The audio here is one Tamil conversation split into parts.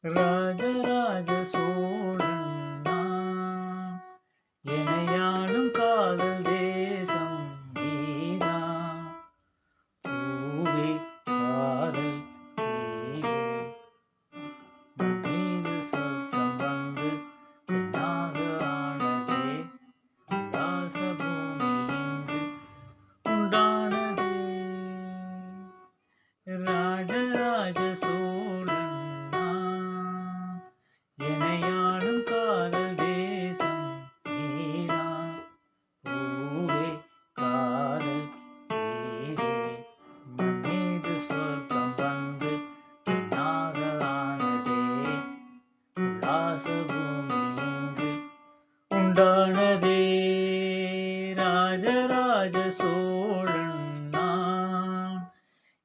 ராஜராஜ சோழன் நான், எனையாளும் காதல் தேசம் நீதான். பூவே காதல் தீவே, உன் மீது சொர்க்கம் வந்து பெண்ணாக ஆனதே. உல்லாச பூமி இங்கு உண்டானதே. ராஜராஜ சோழன் நான், எனையாளும் காதல் தேசம் நீதான். பூவே காதல் தீவே, மண் மீது சொர்க்கம் வந்து பெண்ணாக ஆனதே. உல்லாச பூமி இங்கு உண்டானதே. ராஜராஜ சோழன் நான்,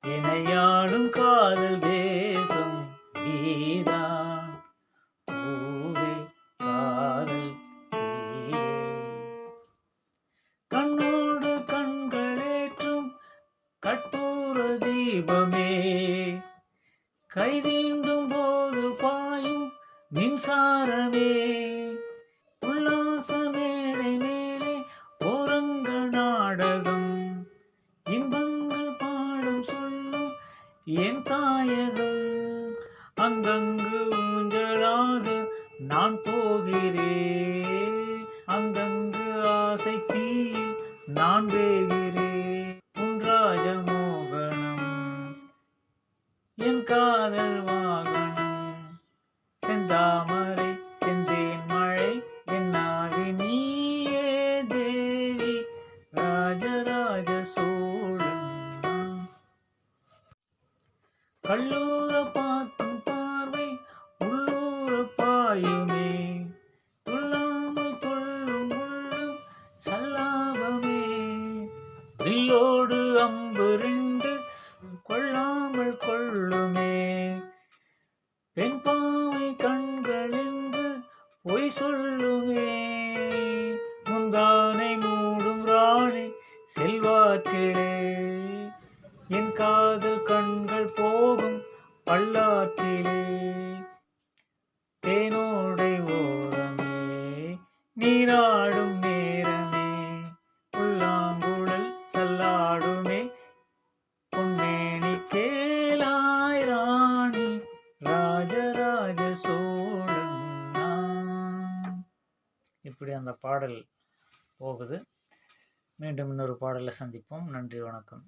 எனையாளும் காதல் தேசம் நீதான். பூவே காதல் தீவே, கண்ணோடு கண்களேற்றும் கற்பூர தீபமே, கைதீண்டும் போது பாயும் மின்சாரமே. உல்லாச மேடை மேலே ஓரங்க நாடகம், இன்பங்கள் பாடம் சொல்லும் என் தாயகம். அங்கங்கு ஊஞ்சலாக நான் போகிறேன், அங்கங்கு ஆசை தீயில் நான் வேகிறேன். உன் ராஜமோகனம் என் காதல் வாகனம், செந்தாமரை செந்தேன் மழை என்னாகி நீயே தேவி. ராஜராஜ சோழன் நான், கல்லூர பார்க்கும் பார்வை உள்ளூர பாயுமே, துள்ளாமல் துள்ளும் உள்ளம் சல்லாபமே. வில்லோடு அம்பு ரெண்டு கொள்ளாமல் கொள்ளுமே, பெண் பாவை கண்கள் என்று பொய் சொல்லுமே. முந்தானை மூடும் ராணி செல்வாக்கிலே, என் காதல் கண்கள் போகும் பல்லாக்கிலே. தேனோடை ஓரமே நீராடும் நேரமே, புல்லாங்குழல் தள்ளாடுமே பொன்மேனி கேளாய் ராணி. ராஜராஜ சோழன் நான். இப்படி அந்த பாடல் போகுது. மீண்டும் இன்னொரு பாடலை சந்திப்போம். நன்றி, வணக்கம்.